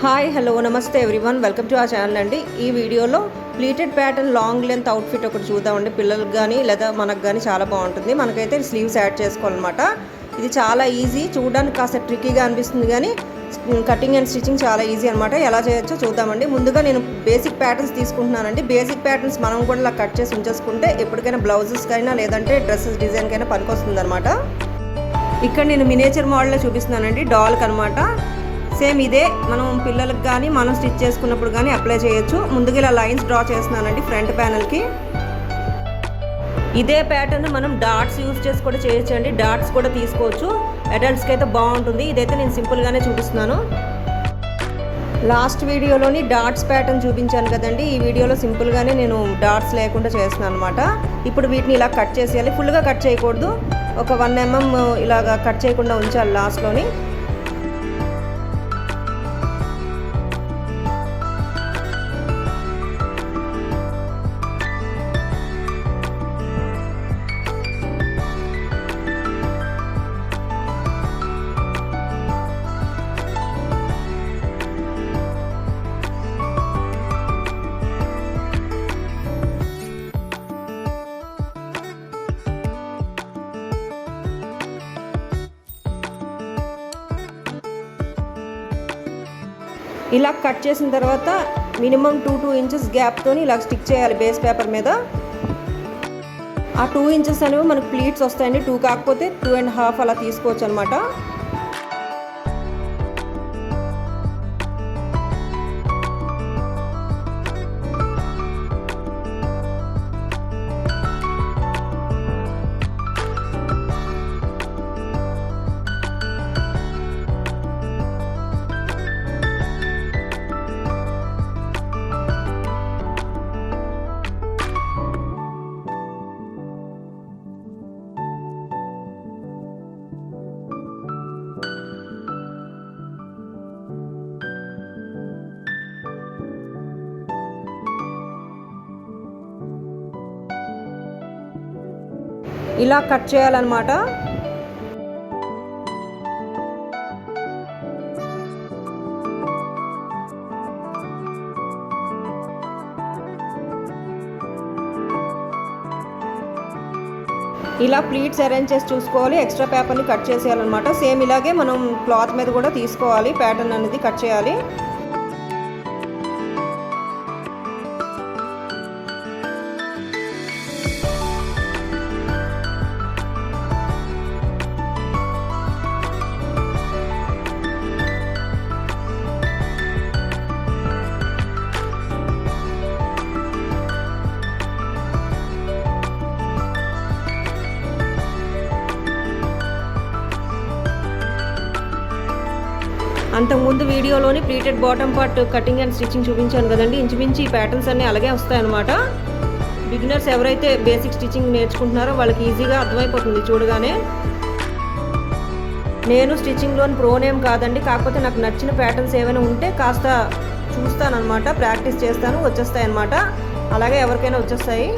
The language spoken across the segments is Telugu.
హాయ్ హలో నమస్తే everyone welcome to our channel అండి. ఈ వీడియోలో pleated pattern long length outfit ఒకటి చూద్దామండి. పిల్లలకు కానీ లేదా మనకు కానీ చాలా బాగుంటుంది. మనకైతే స్లీవ్స్ యాడ్ చేసుకోవాలన్నమాట. ఇది చాలా ఈజీ, చూడడానికి కాస్త ట్రిక్కీగా అనిపిస్తుంది కానీ కటింగ్ అండ్ స్టిచ్చింగ్ చాలా ఈజీ అనమాట. ఎలా చేయొచ్చో చూద్దామండి. ముందుగా నేను బేసిక్ ప్యాటర్న్స్ తీసుకుంటున్నానండి. బేసిక్ ప్యాటర్న్స్ మనం కూడా ఇలా కట్ చేసి ఉంచేసుకుంటే ఎప్పటికైనా బ్లౌజెస్కైనా లేదంటే డ్రెస్సెస్ డిజైన్కైనా పనికొస్తుంది అనమాట. ఇక్కడ నేను మినియేచర్ మోడల్లో చూపిస్తున్నానండి, డాల్కి అనమాట. సేమ్ ఇదే మనం పిల్లలకు కానీ మనం స్టిచ్ చేసుకున్నప్పుడు కానీ అప్లై చేయొచ్చు. ముందుగా ఇలా లైన్స్ డ్రా చేస్తున్నానండి ఫ్రంట్ ప్యానల్కి. ఇదే ప్యాటర్న్ మనం డాట్స్ యూజ్ చేసి కూడా చేయొచ్చు అండి. డాట్స్ కూడా తీసుకోవచ్చు, అడల్ట్స్కి అయితే బాగుంటుంది. ఇదైతే నేను సింపుల్గానే చూపిస్తున్నాను. లాస్ట్ వీడియోలోని డాట్స్ ప్యాటర్న్ చూపించాను కదండి, ఈ వీడియోలో సింపుల్గానే నేను డాట్స్ లేకుండా చేస్తున్నాను అనమాట. ఇప్పుడు వీటిని ఇలా కట్ చేసేయాలి. ఫుల్గా కట్ చేయకూడదు, ఒక 1 mm ఇలాగా కట్ చేయకుండా ఉంచాలి లాస్ట్లోని. ఇలా కట్ చేసిన తర్వాత మినిమం 2 inches గ్యాప్తో ఇలా స్టిక్ చేయాలి బేస్ పేపర్ మీద. ఆ 2 inches అనేవి మనకు ప్లీట్స్ వస్తాయండి. 2 కాకపోతే 2.5 అలా తీసుకోవచ్చు అనమాట. ఇలా కట్ చేయాలన్నమాట. ఇలా ప్లీట్స్ అరేంజ్ చేసి చూసుకోవాలి. ఎక్స్ట్రా పేపర్ని కట్ చేసేయాలన్నమాట. సేమ్ ఇలాగే మనం క్లాత్ మీద కూడా తీసుకోవాలి, ప్యాటర్న్ అనేది కట్ చేయాలి. అంతకుముందు వీడియోలోని pleated bottom part cutting and stitching చూపించాను కదండి. ఇంచుమించి ఈ ప్యాటర్న్స్ అన్నీ అలాగే వస్తాయన్నమాట. బిగినర్స్ ఎవరైతే బేసిక్ స్టిచ్చింగ్ నేర్చుకుంటున్నారో వాళ్ళకి ఈజీగా అర్థమైపోతుంది చూడగానే. నేను స్టిచ్చింగ్లోని ప్రోనేం కాదండి, కాకపోతే నాకు నచ్చిన ప్యాటర్న్స్ ఏమైనా ఉంటే కాస్త చూస్తానన్నమాట, ప్రాక్టీస్ చేస్తాను, వచ్చేస్తాయి అన్నమాట. అలాగే ఎవరికైనా వచ్చేస్తాయి.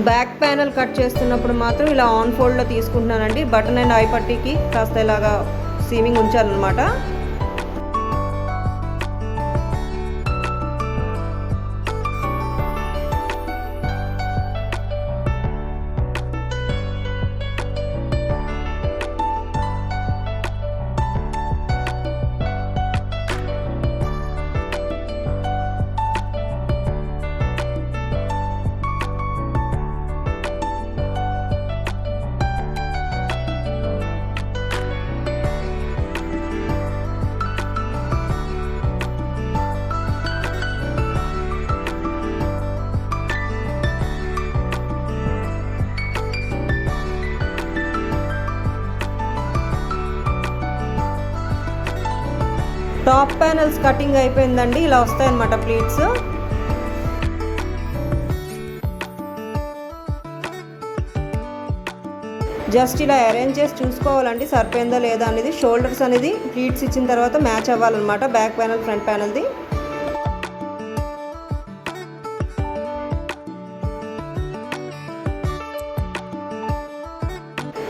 బ్యాక్ ప్యానల్ కట్ చేస్తున్నప్పుడు మాత్రం ఇలా ఆన్ ఫోల్డ్లో తీసుకుంటున్నానండి. బటన్ అండ్ ఐ పట్టీకి కాస్త ఇలాగా సీమింగ్ ఉంచాలన్నమాట. టాప్ ప్యానల్స్ కటింగ్ అయిపోయిందండి. ఇలా వస్తాయన్నమాట ప్లీట్స్. జస్ట్ ఇలా అరేంజ్ చేసి చూసుకోవాలండి సరిపోయిందో లేదా అనేది. షోల్డర్స్ అనేది ప్లీట్స్ ఇచ్చిన తర్వాత మ్యాచ్ అవ్వాలన్నమాట, బ్యాక్ ప్యానల్ ఫ్రంట్ ప్యానల్ది.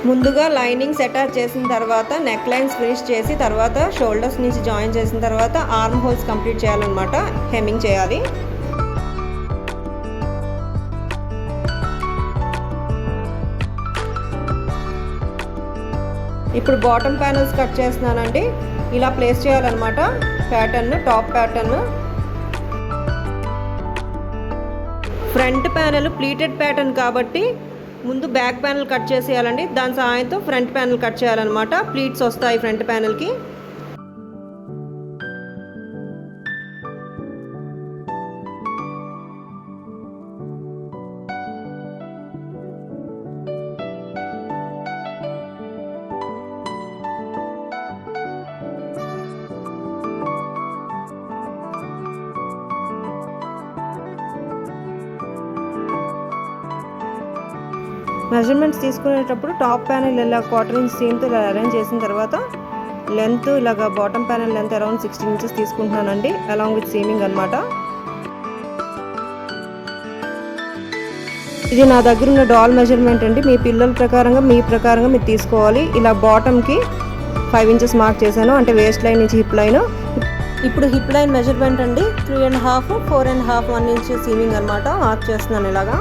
ముందుగా లైనింగ్స్ అటాచ్ చేసిన తర్వాత నెక్ లైన్స్ ఫినిష్ చేసి తర్వాత షోల్డర్స్ నుంచి జాయిన్ చేసిన తర్వాత ఆర్మ్ హోల్స్ కంప్లీట్ చేయాలన్నమాట, హెమ్మింగ్ చేయాలి. ఇప్పుడు బాటమ్ ప్యానల్స్ కట్ చేస్తున్నానండి. ఇలా ప్లేస్ చేయాలన్నమాట pattern, top pattern. Front panel pleated pattern కాబట్టి ముందు బ్యాక్ ప్యానల్ కట్ చేసేయాలండి. దాని సహాయంతో ఫ్రంట్ ప్యానల్ కట్ చేయాలన్నమాట. ప్లీట్స్ వస్తాయి ఫ్రంట్ ప్యానల్కి. మెజర్మెంట్స్ తీసుకునేటప్పుడు టాప్ ప్యానల్ ఇలా 1/4 ఇంచ్ సీమ్తో ఇలా అరేంజ్ చేసిన తర్వాత లెంత్ ఇలాగా bottom panel length around 16 inches తీసుకుంటున్నానండి, అలాంగ్ విత్ సీమింగ్ అనమాట. ఇది నా దగ్గర ఉన్న డాల్ మెజర్మెంట్ అండి. మీ పిల్లల ప్రకారంగా మీ ప్రకారంగా మీరు తీసుకోవాలి. ఇలా బాటమ్కి 5 ఇంచెస్ మార్క్ చేశాను, అంటే వేస్ట్ లైన్ నుంచి హిప్ లైన్. ఇప్పుడు హిప్ లైన్ మెజర్మెంట్ అండి 3.5, 4.5, 1 ఇంచ్ సీమింగ్ అనమాట మార్క్ చేస్తున్నాను. ఇలాగా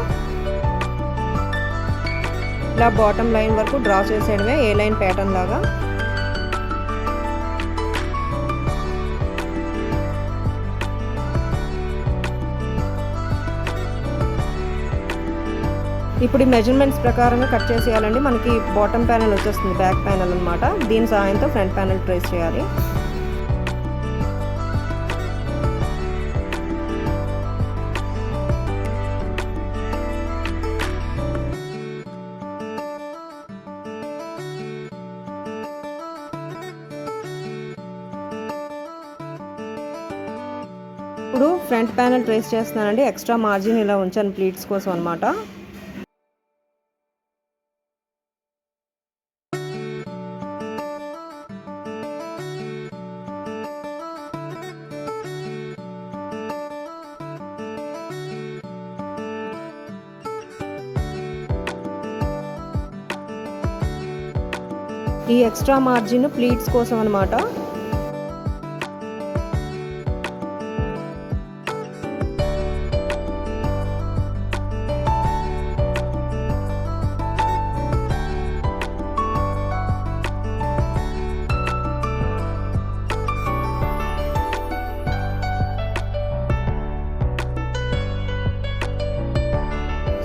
ఇలా బాటమ్ లైన్ వరకు డ్రా చేసేయడమే ఏ లైన్ ప్యాటర్న్ లాగా. ఇప్పుడు ఈ మెజర్మెంట్స్ ప్రకారంగా కట్ చేసేయాలండి. మనకి బాటమ్ ప్యానల్ వచ్చేస్తుంది బ్యాక్ ప్యానల్ అనమాట. దీని సహాయంతో ఫ్రంట్ ప్యానల్ ట్రేస్ చేయాలి. ఇప్పుడు ఫ్రంట్ ప్యానల్ ట్రేస్ చేస్తున్నానండి. ఎక్స్ట్రా మార్జిన్ ఇలా ఉంచాను ప్లీట్స్ కోసం అనమాట. ఈ ఎక్స్ట్రా మార్జిన్ ప్లీట్స్ కోసం అనమాట.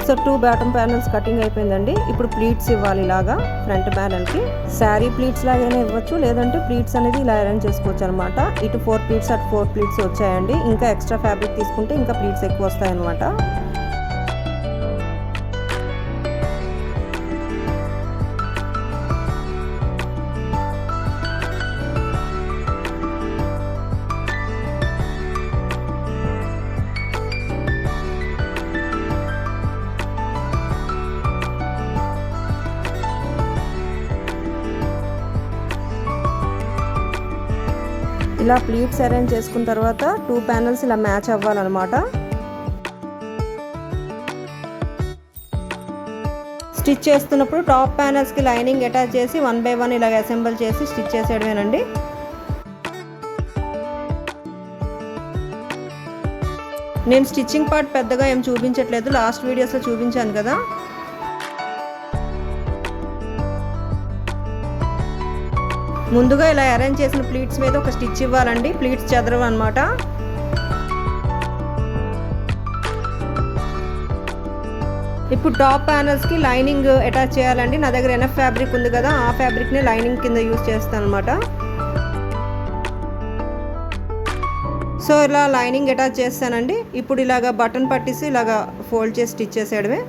సో 2 బాటమ్ ప్యానల్స్ కటింగ్ అయిపోయిందండి. ఇప్పుడు ప్లీట్స్ ఇవ్వాలి ఇలాగా ఫ్రంట్ ప్యానల్కి. శారీ ప్లీట్స్ లాగానే ఇవ్వచ్చు, లేదంటే ప్లీట్స్ అనేది ఇలా అరేంజ్ చేసుకోవచ్చు అనమాట. ఇటు 4 ప్లీట్స్ అటు 4 ప్లీట్స్ వచ్చాయండి. ఇంకా ఎక్స్ట్రా ఫ్యాబ్రిక్ తీసుకుంటే ఇంకా ప్లీట్స్ ఎక్కువ వస్తాయి అనమాట. ఇలా ప్లీట్స్ అరేంజ్ చేసుకున్న తర్వాత 2 ప్యానల్స్ ఇలా మ్యాచ్ అవ్వాలన్నమాట. స్టిచ్ చేస్తున్నప్పుడు టాప్ ప్యానల్స్కి లైనింగ్ అటాచ్ చేసి 1 by 1 ఇలా అసెంబుల్ చేసి స్టిచ్ చేసేయడమేనండి. నేను స్టిచ్చింగ్ పార్ట్ పెద్దగా ఏం చూపించట్లేదు, లాస్ట్ వీడియోస్లో చూపించాను కదా. ముందుగా ఇలా అరేంజ్ చేసిన ప్లీట్స్ మీద ఒక స్టిచ్ ఇవ్వాలండి. ప్లీట్స్ చెదరవు అనమాట. ఇప్పుడు టాప్ ప్యానల్స్కి లైనింగ్ అటాచ్ చేయాలండి. నా దగ్గర ఎనఫ్ ఫ్యాబ్రిక్ ఉంది కదా, ఆ ఫ్యాబ్రిక్ని లైనింగ్ కింద యూజ్ చేస్తాను అనమాట. సో ఇలా లైనింగ్ అటాచ్ చేస్తానండి. ఇప్పుడు ఇలాగ బటన్ పట్టేసి ఇలాగ ఫోల్డ్ చేసి స్టిచ్ చేసేయడమే.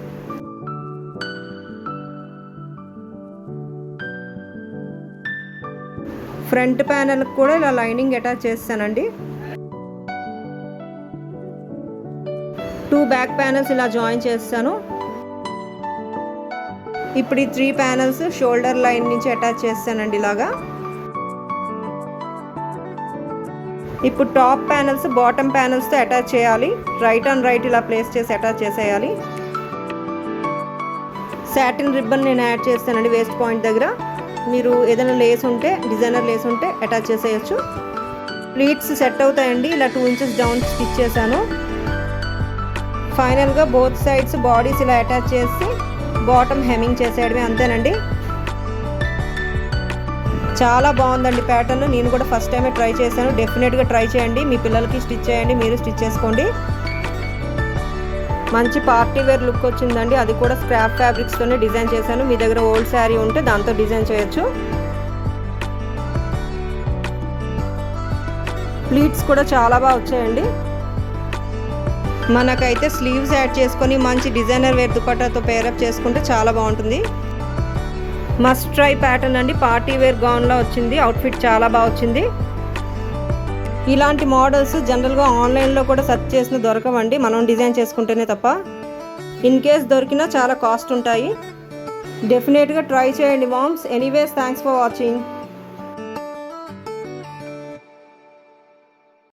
ఫ్రంట్ ప్యానెల్కి కూడా ఇలా లైనింగ్ అటాచ్ చేస్తానండి. 2 బ్యాక్ ప్యానెల్స్ ఇలా జాయిన్ చేస్తాను. ఇప్పుడు ఈ 3 ప్యానెల్స్ షోల్డర్ లైన్ నుంచి అటాచ్ చేస్తానండి ఇలాగా. ఇప్పుడు టాప్ ప్యానెల్స్ బాటమ్ ప్యానెల్స్తో అటాచ్ చేయాలి. రైట్ ఆన్ రైట్ ఇలా ప్లేస్ చేసి అటాచ్ చేసేయాలి. సాటిన్ రిబ్బన్ నేను యాడ్ చేస్తానండి వేస్ట్ పాయింట్ దగ్గర. మీరు ఏదైనా లేస్ ఉంటే, డిజైనర్ లేస్ ఉంటే అటాచ్ చేసేయచ్చు. ప్లీట్స్ సెట్ అవుతాయండి. ఇలా 2 ఇంచెస్ డౌన్ స్టిచ్ చేశాను. ఫైనల్గా బోత్ సైడ్స్ బాడీస్ ఇలా అటాచ్ చేసి బాటమ్ హెమ్మింగ్ చేసేయడమే, అంతేనండి. చాలా బాగుందండి ప్యాటర్న్. నేను కూడా ఫస్ట్ టైమే ట్రై చేశాను. డెఫినెట్గా ట్రై చేయండి. మీ పిల్లలకి స్టిచ్ చేయండి, మీరు స్టిచ్ చేసుకోండి. మంచి పార్టీ వేర్ లుక్ వచ్చిందండి. అది కూడా స్క్రాప్ ఫ్యాబ్రిక్స్తోనే డిజైన్ చేశాను. మీ దగ్గర ఓల్డ్ శారీ ఉంటే దాంతో డిజైన్ చేయొచ్చు. ప్లీట్స్ కూడా చాలా బాగా వచ్చాయండి. మనకైతే స్లీవ్స్ యాడ్ చేసుకొని మంచి డిజైనర్ వేర్ దుపట్టాతో పేరప్ చేసుకుంటే చాలా బాగుంటుంది. మస్ట్ ట్రై ప్యాటర్న్ అండి. పార్టీ వేర్ గౌన్లా వచ్చింది. అవుట్ఫిట్ చాలా బాగా వచ్చింది. ఇలాంటి మోడల్స్ జనరల్గా ఆన్లైన్లో కూడా సెర్చ్ చేసిన దొరకవండి, మనం డిజైన్ చేసుకుంటేనే తప్ప. ఇన్ కేస్ దొరికినా చాలా కాస్ట్ ఉంటాయి. డెఫినెట్గా ట్రై చేయండి moms. Anyways thanks for watching.